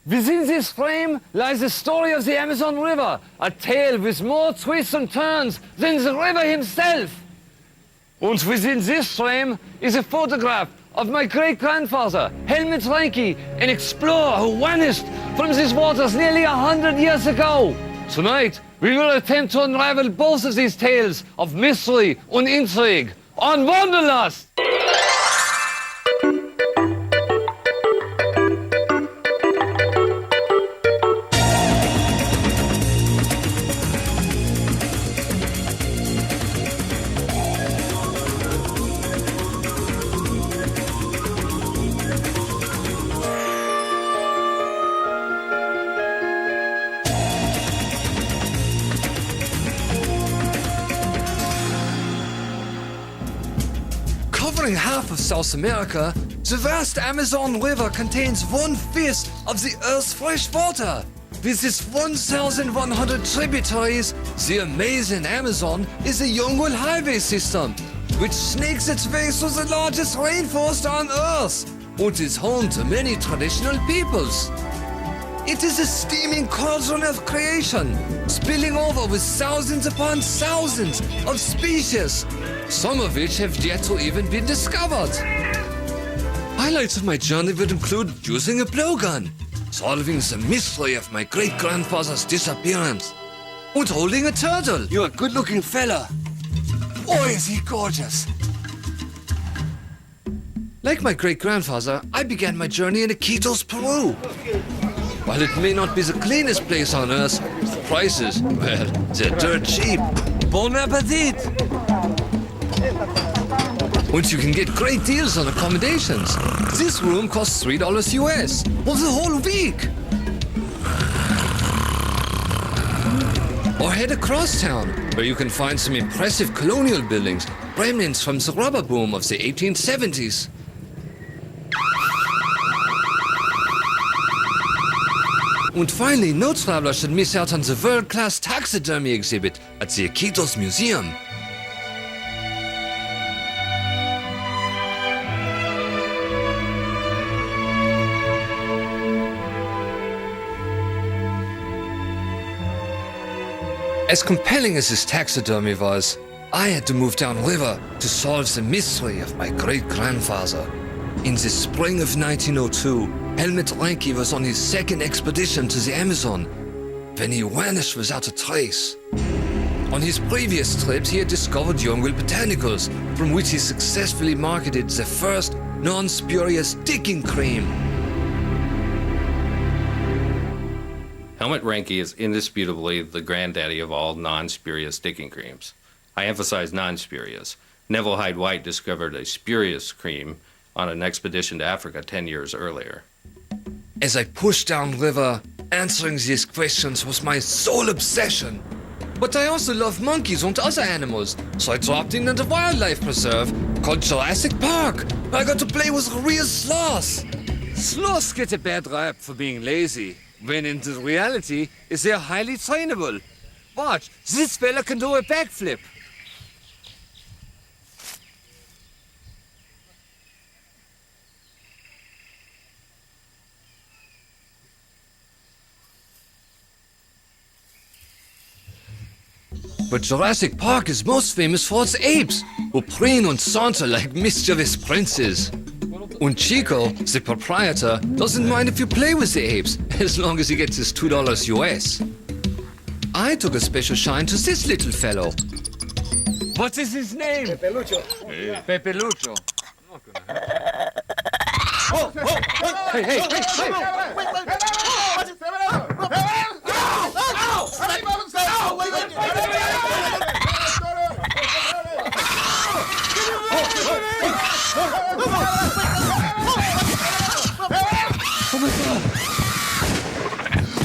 Within this frame lies the story of the Amazon River, a tale with more twists and turns than the river himself. And within this frame is a photograph of my great-grandfather, Gerhard Reinke, an explorer who vanished from these waters nearly 100 years ago. Tonight, we will attempt to unravel both of these tales of mystery and intrigue on Wanderlust. Covering half of South America, the vast Amazon River contains 1/5 of the Earth's fresh water. With its 1,100 tributaries, the amazing Amazon is a jungle highway system, which snakes its way through the largest rainforest on Earth, and is home to many traditional peoples. It is a steaming cauldron of creation, spilling over with thousands upon thousands of species, some of which have yet to even been discovered. Highlights of my journey would include using a blowgun, solving the mystery of my great-grandfather's disappearance, and holding a turtle. You're a good-looking fella. Boy, is he gorgeous. Like my great-grandfather, I began my journey in Iquitos, Peru. While it may not be the cleanest place on Earth, the prices, well, they're dirt cheap. Bon appetit. And you can get great deals on accommodations. This room costs $3 US for the whole week. Or head across town, where you can find some impressive colonial buildings, remnants from the rubber boom of the 1870s. And finally, no traveler should miss out on the world-class taxidermy exhibit at the Iquitos Museum. As compelling as this taxidermy was, I had to move downriver to solve the mystery of my great-grandfather. In the spring of 1902, Gerhard Reinke was on his second expedition to the Amazon when he vanished without a trace. On his previous trips, he had discovered jungle botanicals, from which he successfully marketed the first non-spurious digging cream. Gerhard Reinke is indisputably the granddaddy of all non-spurious sticking creams. I emphasize non-spurious. Neville Hyde White discovered a spurious cream on an expedition to Africa 10 years earlier. As I pushed downriver, answering these questions was my sole obsession. But I also love monkeys and other animals, so I dropped in at a wildlife preserve called Jurassic Park. I got to play with real sloths. Sloths get a bad rap for being lazy, when in reality is they're highly trainable. Watch, this fella can do a backflip. But Jurassic Park is most famous for its apes, who preen and saunter like mischievous princes. And Chico, the proprietor, doesn't mind if you play with the apes, as long as he gets his $2 US. I took a special shine to this little fellow. What is his name? Pepe Lucho. Pepe Lucho. Oh, hey, hey, hey, hey!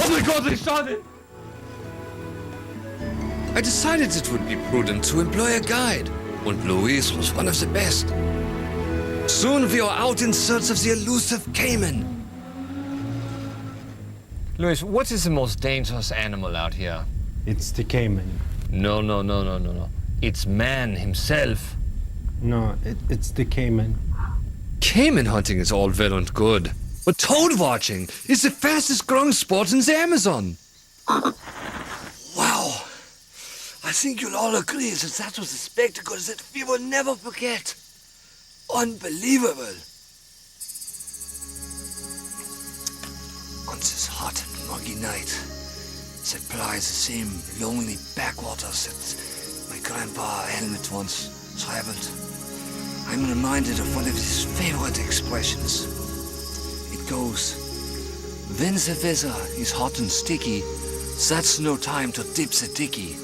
Oh my God, they shot it! I decided it would be prudent to employ a guide, and Luis was one of the best. Soon we are out in search of the elusive caiman. Luis, what is the most dangerous animal out here? It's the caiman. No. It's man himself. No, it's the caiman. Caiman hunting is all well and good, But toad watching is the fastest growing sport in the Amazon. Wow. I think you'll all agree that was a spectacle that we will never forget. Unbelievable. On this hot and muggy night, that plies the same lonely backwaters that my grandpa Helmut once traveled, I'm reminded of one of his favorite expressions. It goes, when the weather is hot and sticky, that's no time to dip the dicky.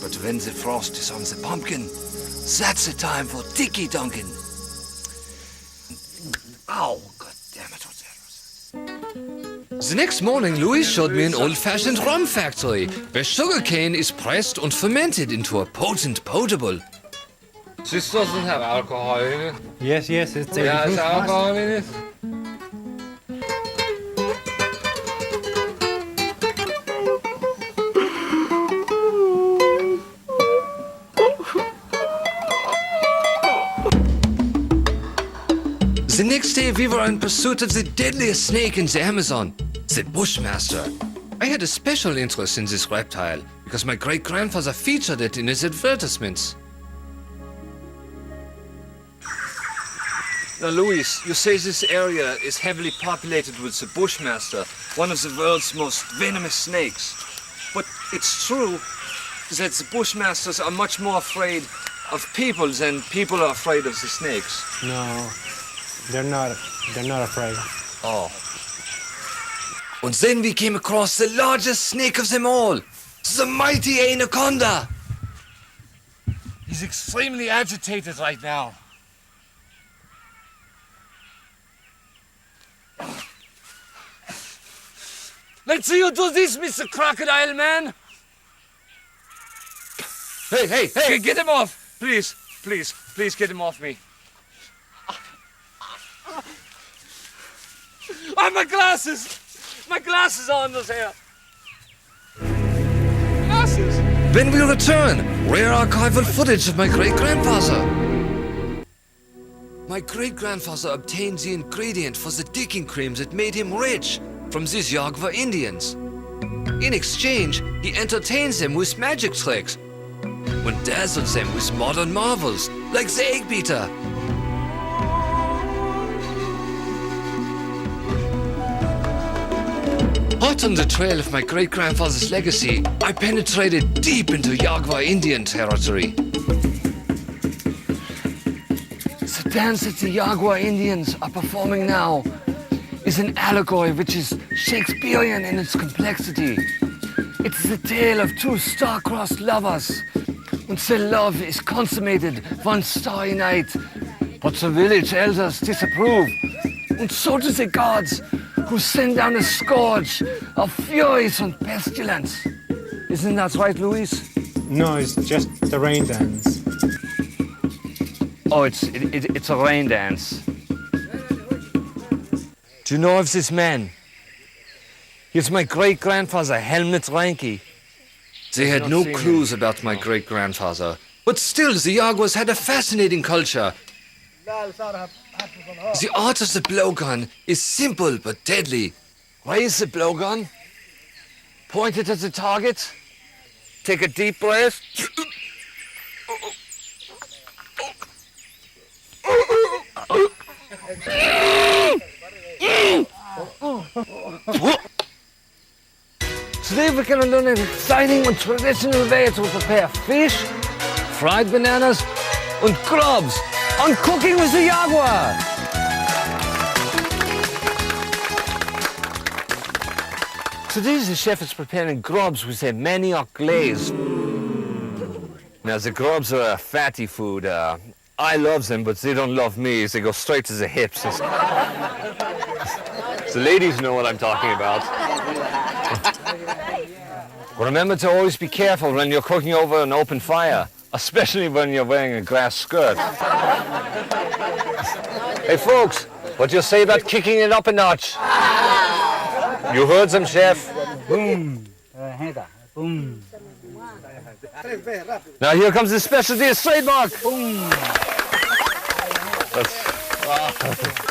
But when the frost is on the pumpkin, that's the time for Dicky Duncan. Ow, God damn it, what that was. The next morning, Louis showed me an old-fashioned rum factory where sugarcane is pressed and fermented into a potent potable. This doesn't have alcohol in it. Yes, it's Yeah, it's alcohol in it. The next day, we were in pursuit of the deadliest snake in the Amazon, the Bushmaster. I had a special interest in this reptile because my great-grandfather featured it in his advertisements. Now, Louis, you say this area is heavily populated with the Bushmaster, one of the world's most venomous snakes. But it's true that the Bushmasters are much more afraid of people than people are afraid of the snakes. No, they're not afraid. Oh. And then we came across the largest snake of them all, the mighty anaconda. He's extremely agitated right now. Let's see you do this, Mr. Crocodile Man. Hey, get him off. Please get him off me. Oh, my glasses! My glasses are under there. Glasses! When we return, rare archival footage of my great-grandfather. My great-grandfather obtained the ingredient for the digging cream that made him rich from these Yagwa Indians. In exchange, he entertains them with magic tricks and dazzles them with modern marvels like the egg beater. Hot on the trail of my great-grandfather's legacy, I penetrated deep into Yagwa Indian territory. The dance that the Yagwa Indians are performing now is an allegory which is Shakespearean in its complexity. It's the tale of two star-crossed lovers. And their love is consummated one starry night. But the village elders disapprove. And so do the gods, who send down a scourge of furies and pestilence. Isn't that right, Louis? No, it's just the rain dance. Oh, it's a rain dance. Do you know of this man? He's my great-grandfather, Helmut Reinke. They had Not no seen clues about my great-grandfather, but still the Yagwas had a fascinating culture. The art of the blowgun is simple but deadly. Raise the blowgun. Point it at the target. Take a deep breath. Today we're going to learn an exciting and traditional way to prepare fish, fried bananas, and grubs on Cooking with the Yagwa. Today the chef is preparing grubs with a manioc glaze. Now the grubs are a fatty food. I love them, but they don't love me. They go straight to the hips. The ladies know what I'm talking about. Remember to always be careful when you're cooking over an open fire, especially when you're wearing a grass skirt. Hey folks, what do you say about kicking it up a notch? You heard them, chef. Boom. Boom. Now here comes the special dish trademark. Boom.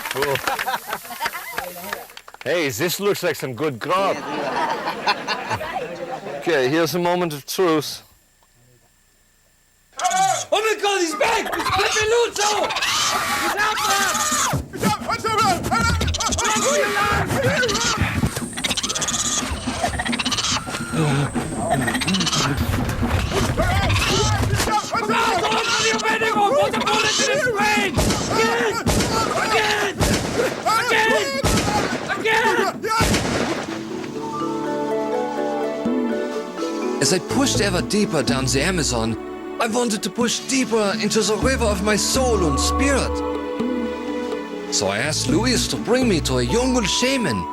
Cool. Hey, this looks like some good grub. Okay, here's a moment of truth. Oh my God, he's back! It's Pepe Lucho! He's out As I pushed ever deeper down the Amazon, I wanted to push deeper into the river of my soul and spirit. So I asked Luis to bring me to a jungle shaman.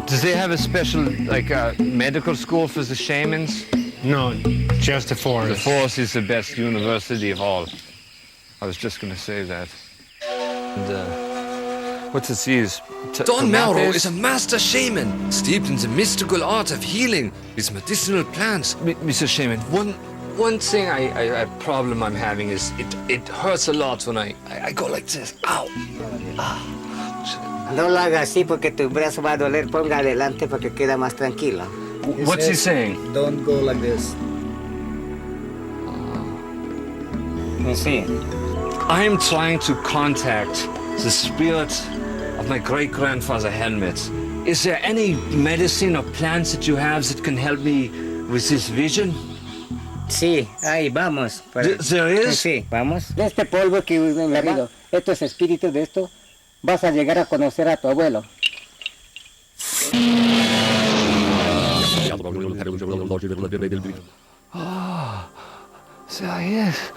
Do they have a special, like, medical school for the shamans? No, just the forest. The forest is the best university of all. I was just gonna say that. And, what's it these? Don Mauro is a master shaman, steeped in the mystical art of healing with medicinal plants. Mr. Shaman, one thing a problem I'm having is it hurts a lot when I go like this. Ow. No lo haga así porque tu brazo va a doler. Ponga adelante porque queda más tranquilo. What's he saying? Don't go like this. You see? I am trying to contact the spirit of my great-grandfather Helmut. Is there any medicine or plants that you have that can help me with this vision? Sí, ahí vamos. There is? Sí, vamos. De este polvo que vive en el río, estos espíritus de esto, vas a llegar a conocer a tu abuelo. Oh, there he is.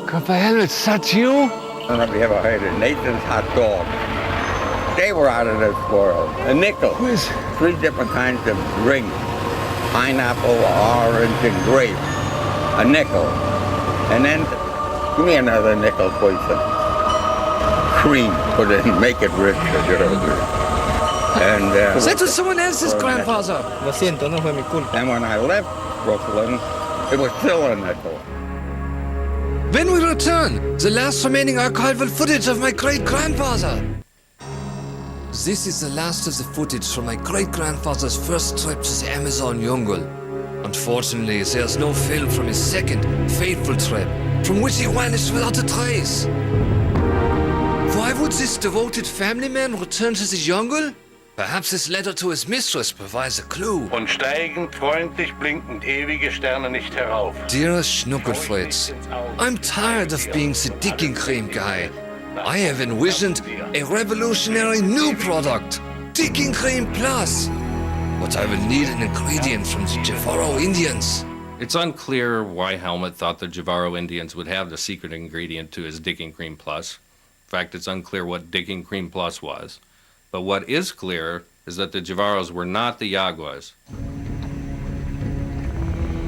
Grandpa Helmut, is that you? I don't know if you ever heard of Nathan's hot dog. They were out of this world. A nickel. Who is? 3 different kinds of drink. Pineapple, orange, and grape. A nickel. And then, give me another nickel, please. Cream, put it in, make it rich. And, That was someone else's grandfather. Lo siento, no fue mi culpa. and when I left Brooklyn, it was still a nickel. When we return, the last remaining archival footage of my great-grandfather. This is the last of the footage from my great-grandfather's first trip to the Amazon jungle. Unfortunately, there's no film from his second, fateful trip, from which he vanished without a trace. Why would this devoted family man return to the jungle? Perhaps his letter to his mistress provides a clue. Und steigend, freundlich, blinkend, ewige Sterne nicht herauf. Dear Schnuckelfritz, I'm tired of being the digging cream guy. I have envisioned a revolutionary new product, Digging Cream Plus. But I will need an ingredient from the Javaro Indians. It's unclear why Helmut thought the Javaro Indians would have the secret ingredient to his Digging Cream Plus. In fact, it's unclear what Digging Cream Plus was. But what is clear is that the Javaros were not the Yaguas.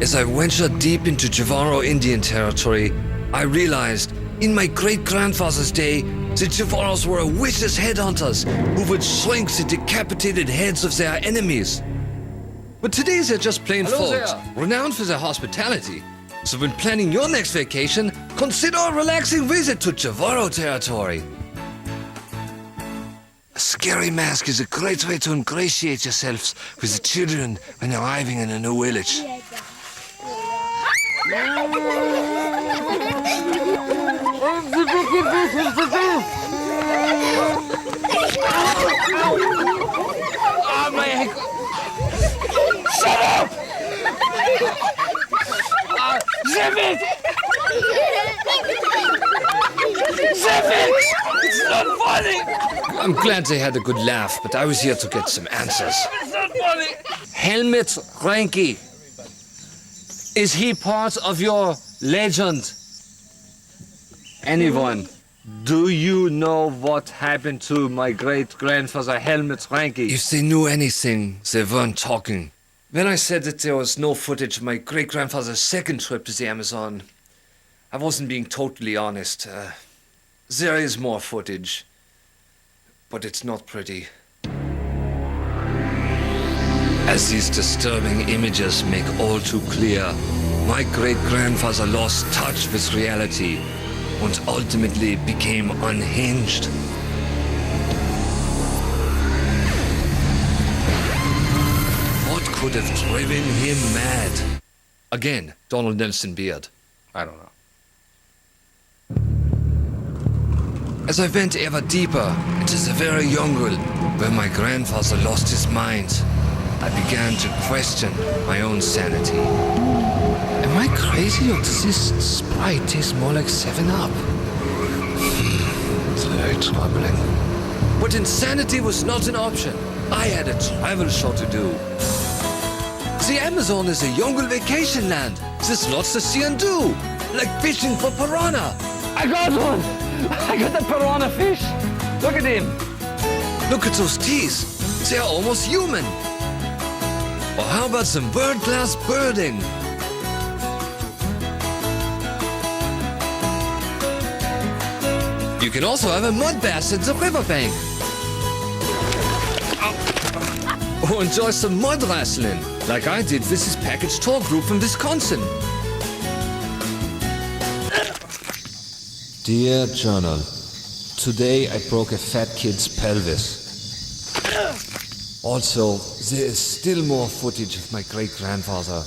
As I ventured deep into Javaro Indian territory, I realized in my great-grandfather's day, the Javaros were vicious headhunters who would shrink the decapitated heads of their enemies. But today they're just plain Hello folks, there. renowned for their hospitality. So when planning your next vacation, consider a relaxing visit to Javaro territory. A scary mask is a great way to ingratiate yourselves with the children when arriving in a new village. Oh, my ankle. Shut up! Zip it! Zip it! It's not funny! I'm glad they had a good laugh, but I was here to get some answers. It's not funny! Helmut Reinke. Is he part of your legend? Anyone? Do you know what happened to my great-grandfather Helmut Reinke? If they knew anything, they weren't talking. When I said that there was no footage of my great-grandfather's second trip to the Amazon, I wasn't being totally honest. There is more footage, but it's not pretty. As these disturbing images make all too clear, my great-grandfather lost touch with reality. and ultimately became unhinged. What could have driven him mad? Again, Donald Nelson Beard. I don't know. As I went ever deeper into the very jungle where my grandfather lost his mind, I began to question my own sanity. Am I crazy, or does this Sprite taste more like 7-Up? It's very troubling. But insanity was not an option. I had a travel show to do. The Amazon is a jungle vacation land. There's lots to see and do, like fishing for piranha. I got one! I got the piranha fish! Look at him! Look at those teeth. They're almost human. Or how about some bird-class birding? You can also have a mud bath at the riverbank. Or enjoy some mud wrestling, like I did with this package tour group from Wisconsin. Dear Journal, today I broke a fat kid's pelvis. Also, there is still more footage of my great-grandfather.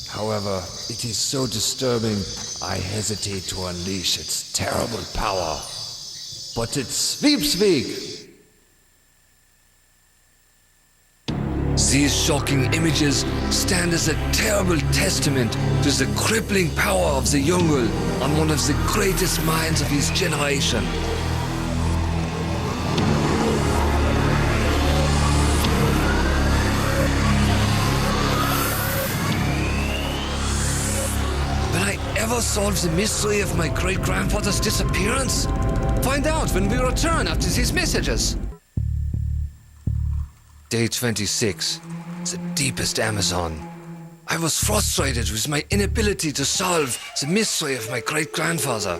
However, it is so disturbing, I hesitate to unleash its terrible power. But it's Sweepspeak! These shocking images stand as a terrible testament to the crippling power of the jungle on one of the greatest minds of his generation. Will I ever solve the mystery of my great-grandfather's disappearance? Find out when we return after these messages. Day 26, the deepest Amazon. I was frustrated with my inability to solve the mystery of my great-grandfather.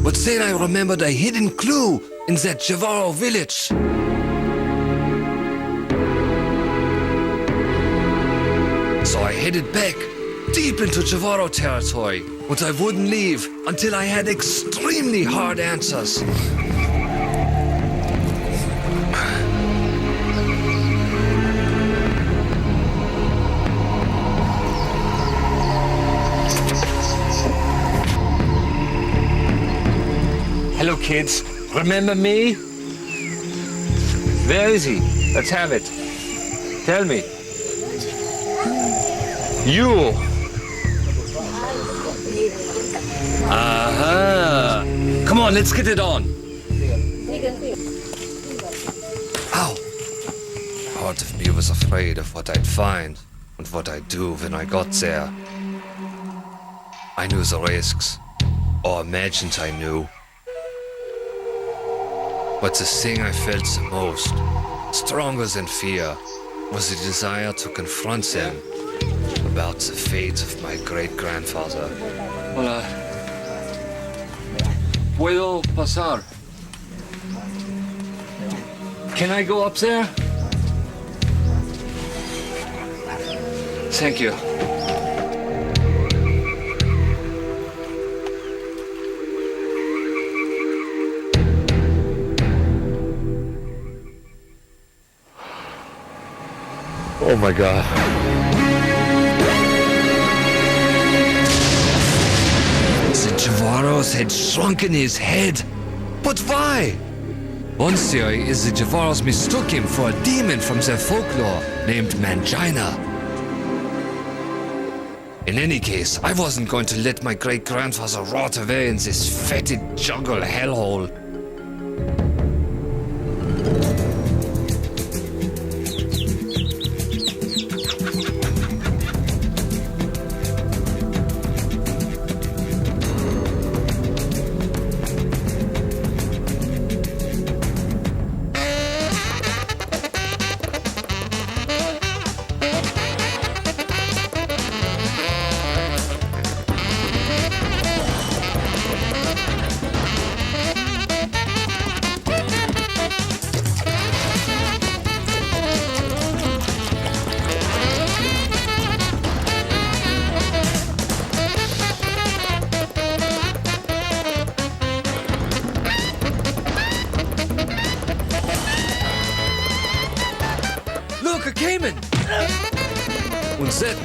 But then I remembered a hidden clue in that Javaro village. So I headed back, deep into Javaro territory, but I wouldn't leave until I had extremely hard answers. Hello, kids. Remember me? Where is he? Let's have it. Tell me. You. Aha. Come on, let's get it on. Ow! Part of me was afraid of what I'd find and what I'd do when I got there. I knew the risks, or imagined I knew. But the thing I felt the most, stronger than fear, was the desire to confront them about the fate of my great-grandfather. Hola. Puedo pasar? Can I go up there? Thank you. Oh my God. The Javaros had shrunken his head. But why? One theory is the Javaros mistook him for a demon from their folklore named Mangina. In any case, I wasn't going to let my great-grandfather rot away in this fetid jungle hellhole.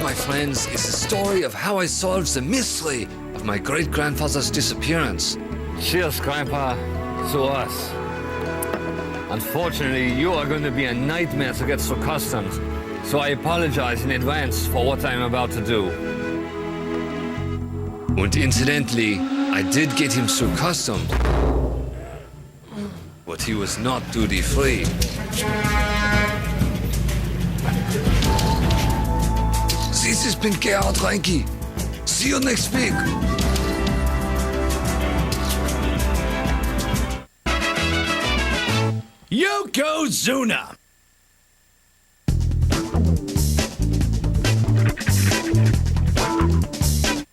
my friends, is the story of how I solved the mystery of my great-grandfather's disappearance. Cheers, Grandpa, to us. Unfortunately, you are going to be a nightmare to get through customs, so I apologize in advance for what I'm about to do. And incidentally, I did get him through customs, but he was not duty-free. This has been Gerhard Reinke. See you next week. Yokozuna!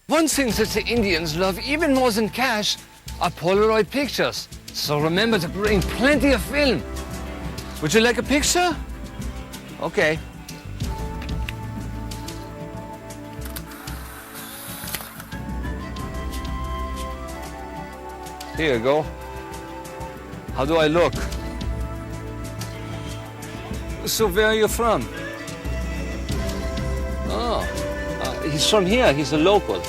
One thing that the Indians love even more than cash are Polaroid pictures. So remember to bring plenty of film. Would you like a picture? Okay. Here you go. How do I look? So where are you from? Oh, he's from here. He's a local.